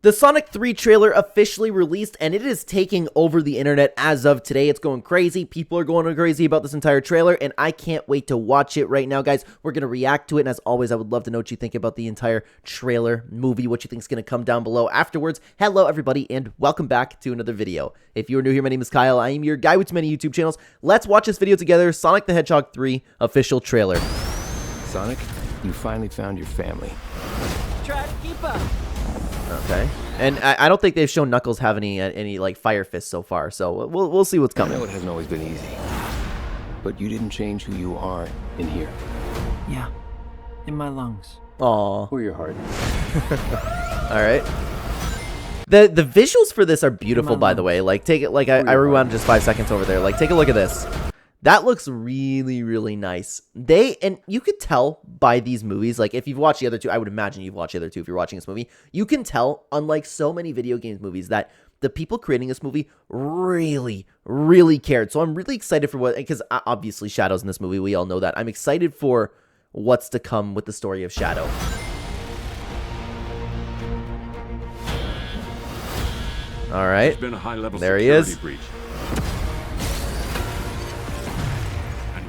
The Sonic 3 trailer officially released, and it is taking over the internet as of today. It's going crazy. People are going crazy about this entire trailer, and I can't wait to watch it right now, guys. We're going to react to it, and as always, I would love to know what you think about the entire trailer movie, what you think is going to come down below afterwards. Hello, everybody, and welcome back to another video. If you are new here, my name is Kyle. I am your guy with many YouTube channels. Let's watch this video together. Sonic the Hedgehog 3 official trailer. Sonic, you finally found your family. Try to keep up. Okay, and I don't think they've shown Knuckles have any like fire fists so far, so we'll see what's coming. I know it hasn't always been easy, but you didn't change who you are in here. Yeah, in my lungs. Aw. Or your heart. All right. The visuals for this are beautiful, by the way. Like, take it. Like, I rewound just 5 seconds over there. Like, take a look at this. That looks really, really nice. And you could tell by these movies, like if you've watched the other two, I would imagine you've watched the other two if you're watching this movie, you can tell, unlike so many video games movies, that the people creating this movie really, really cared. So I'm really excited for because obviously Shadow's in this movie, we all know that. I'm excited for what's to come with the story of Shadow. All right, there he is.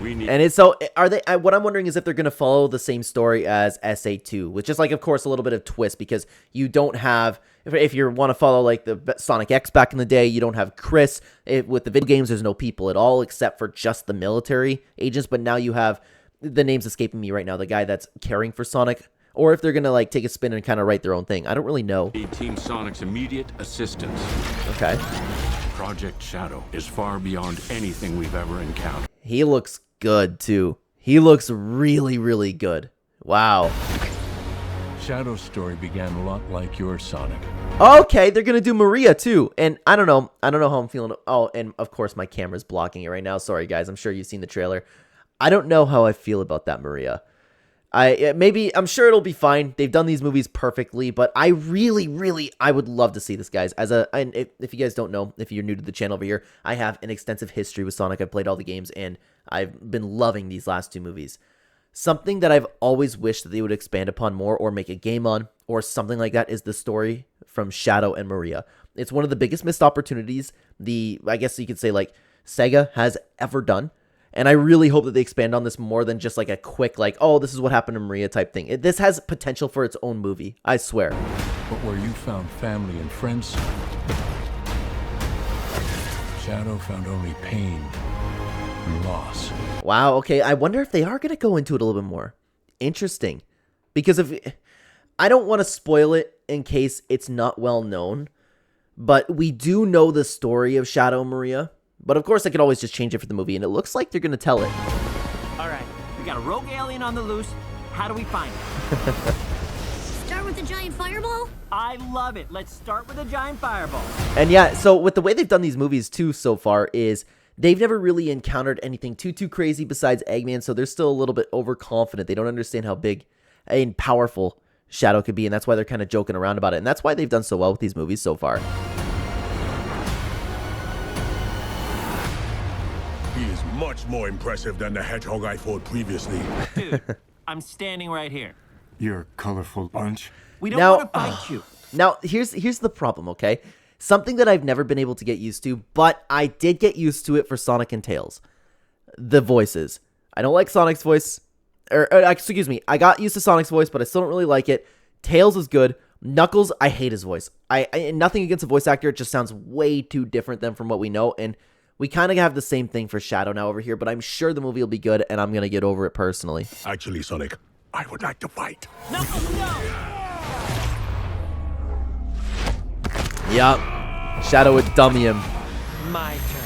And it's so, are they, what I'm wondering is if they're going to follow the same story as SA2, which is like, of course, a little bit of twist because you don't have, if you want to follow like the Sonic X back in the day, you don't have Chris. With the video games, there's no people at all except for just the military agents. But now you have, the name's escaping me right now, the guy that's caring for Sonic. Or if they're going to like take a spin and kind of write their own thing. I don't really know. Need Team Sonic's immediate assistance. Okay. Project Shadow is far beyond anything we've ever encountered. He looks good too. He looks really, really good. Wow. Shadow's story began a lot like your Sonic. Okay, they're gonna do Maria too, and I don't know how I'm feeling. Oh, and of course my camera's blocking it right now. Sorry guys, I'm sure you've seen the trailer. I don't know how I feel about that Maria. I'm sure it'll be fine. They've done these movies perfectly, but I really, I would love to see this, guys. And if you guys don't know, if you're new to the channel over here, I have an extensive history with Sonic. I've played all the games, and I've been loving these last two movies. Something that I've always wished that they would expand upon more or make a game on or something like that is the story from Shadow and Maria. It's one of the biggest missed opportunities I guess you could say, like, Sega has ever done. And I really hope that they expand on this more than just like a quick, like, oh, this is what happened to Maria type thing. This has potential for its own movie, I swear. But where you found family and friends, Shadow found only pain and loss. Wow, okay, I wonder if they are going to go into it a little bit more. Interesting. Because I don't want to spoil it in case it's not well known, but we do know the story of Shadow and Maria. But of course, I could always just change it for the movie, and it looks like they're going to tell it. All right, we got a rogue alien on the loose. How do we find it? Start with a giant fireball? I love it. Let's start with a giant fireball. And yeah, so with the way they've done these movies too so far is they've never really encountered anything too crazy besides Eggman, so they're still a little bit overconfident. They don't understand how big and powerful Shadow could be, and that's why they're kind of joking around about it. And that's why they've done so well with these movies so far. He is much more impressive than the hedgehog I fought previously. Dude, I'm standing right here. You're a colorful bunch. We don't want to fight you. Now, here's the problem, okay? Something that I've never been able to get used to, but I did get used to it for Sonic and Tails. The voices. I don't like Sonic's voice. Excuse me, I got used to Sonic's voice, but I still don't really like it. Tails is good. Knuckles, I hate his voice. Nothing against a voice actor, it just sounds way too different than from what we know, and we kind of have the same thing for Shadow now over here, but I'm sure the movie will be good, and I'm going to get over it personally. Actually, Sonic, I would like to fight. No. Yup. Shadow would dummy him. My turn.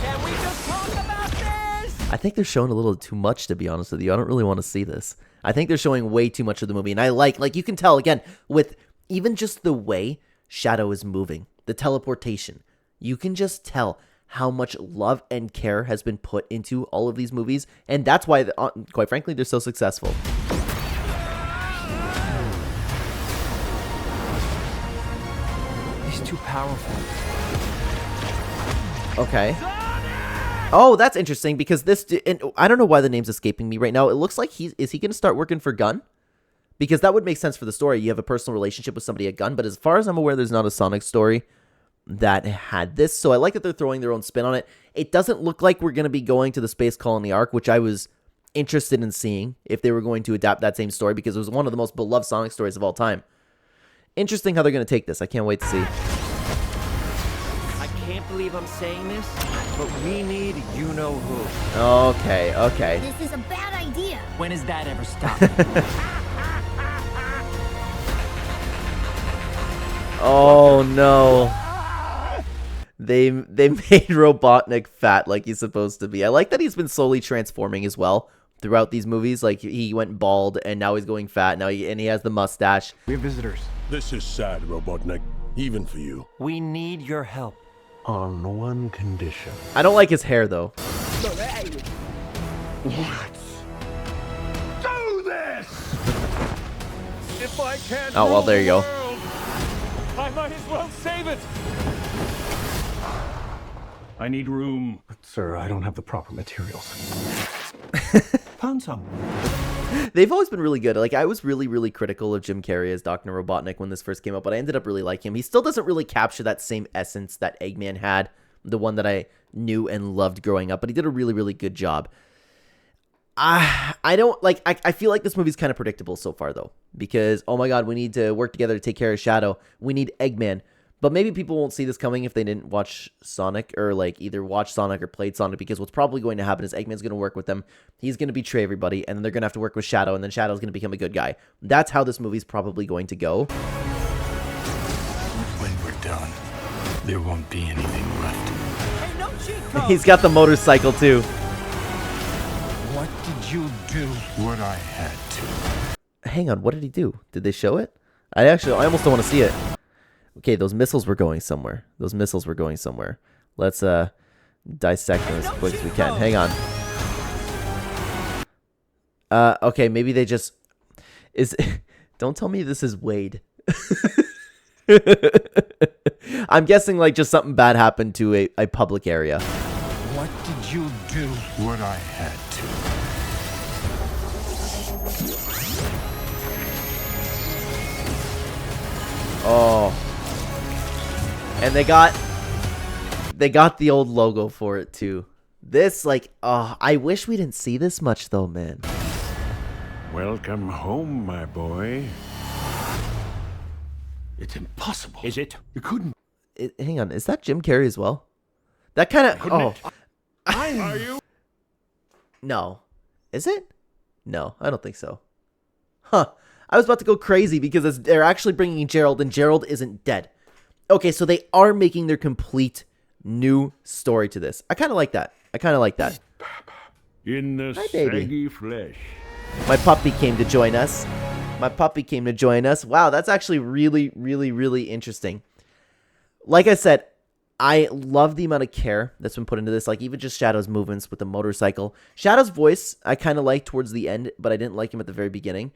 Can we just talk about this? I think they're showing a little too much, to be honest with you. I don't really want to see this. I think they're showing way too much of the movie, and I like you can tell, again, with even just the way Shadow is moving. The teleportation. You can just tell how much love and care has been put into all of these movies, and that's why, quite frankly, they're so successful. He's too powerful. Okay. Oh, that's interesting because and I don't know why the name's escaping me right now. It looks like is he going to start working for Gun? Because that would make sense for the story. You have a personal relationship with somebody at gun, but as far as I'm aware, there's not a Sonic story that had this. So I like that they're throwing their own spin on it. It doesn't look like we're going to be going to the Space Colony arc, which I was interested in seeing if they were going to adapt that same story, because it was one of the most beloved Sonic stories of all time. Interesting how they're going to take this. I can't wait to see. I can't believe I'm saying this, but we need you-know-who. Okay. This is a bad idea. When has that ever stopped? Oh no. They made Robotnik fat like he's supposed to be. I like that he's been slowly transforming as well throughout these movies. Like he went bald and now he's going fat. Now he has the mustache. We have visitors. This is sad, Robotnik. Even for you. We need your help. On one condition. I don't like his hair though. Do this! If I can't Oh well, there you go. I might as well save it. I need room. Sir, I don't have the proper materials. Found some. They've always been really good. Like, I was really critical of Jim Carrey as Dr. Robotnik when this first came out, but I ended up really liking him. He still doesn't really capture that same essence that Eggman had, the one that I knew and loved growing up, but he did a really good job. I don't, like, I feel like this movie's kind of predictable so far, though, because, oh my god, we need to work together to take care of Shadow. We need Eggman. But maybe people won't see this coming if they didn't watch Sonic, or like either watch Sonic or played Sonic, because what's probably going to happen is Eggman's going to work with them. He's going to betray everybody, and then they're going to have to work with Shadow, and then Shadow's going to become a good guy. That's how this movie's probably going to go. When we're done, there won't be anything left. Hey, no cheat code. He's got the motorcycle too. What did you do? What I had to. Hang on, what did he do? Did they show it? I almost don't want to see it. Okay, those missiles were going somewhere. Let's dissect them as quick as we can. Hang on. Okay, maybe they just don't tell me this is Wade. I'm guessing like just something bad happened to a public area. What did you do? What I had to. Oh. And they got the old logo for it too. This, like, oh, I wish we didn't see this much though, man. Welcome home, my boy. It's impossible. Is it? You couldn't. Hang on, is that Jim Carrey as well? That kind of, oh. Are you? No. Is it? No, I don't think so. Huh. I was about to go crazy because they're actually bringing in Gerald, and Gerald isn't dead. Okay, so they are making their complete new story to this. I kind of like that. In the Hi, baby. saggy flesh. My puppy came to join us. Wow, that's actually really interesting. Like I said, I love the amount of care that's been put into this. Like, even just Shadow's movements with the motorcycle. Shadow's voice, I kind of liked towards the end, but I didn't like him at the very beginning.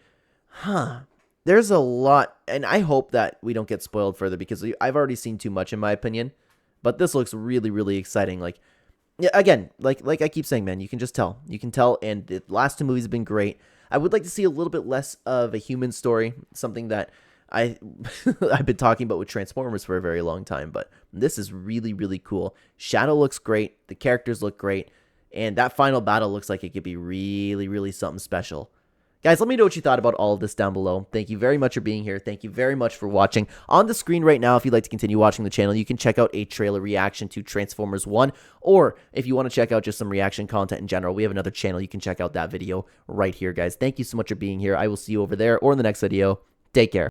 Huh. There's a lot, and I hope that we don't get spoiled further, because I've already seen too much in my opinion. But this looks really exciting. Like, yeah, again, like I keep saying, man, you can just tell. You can tell, and the last two movies have been great. I would like to see a little bit less of a human story, something that I've been talking about with Transformers for a very long time, but this is really cool. Shadow looks great, the characters look great, and that final battle looks like it could be really something special. Guys, let me know what you thought about all of this down below. Thank you very much for being here. Thank you very much for watching. On the screen right now, if you'd like to continue watching the channel, you can check out a trailer reaction to Transformers 1, or if you want to check out just some reaction content in general, we have another channel. You can check out that video right here, guys. Thank you so much for being here. I will see you over there or in the next video. Take care.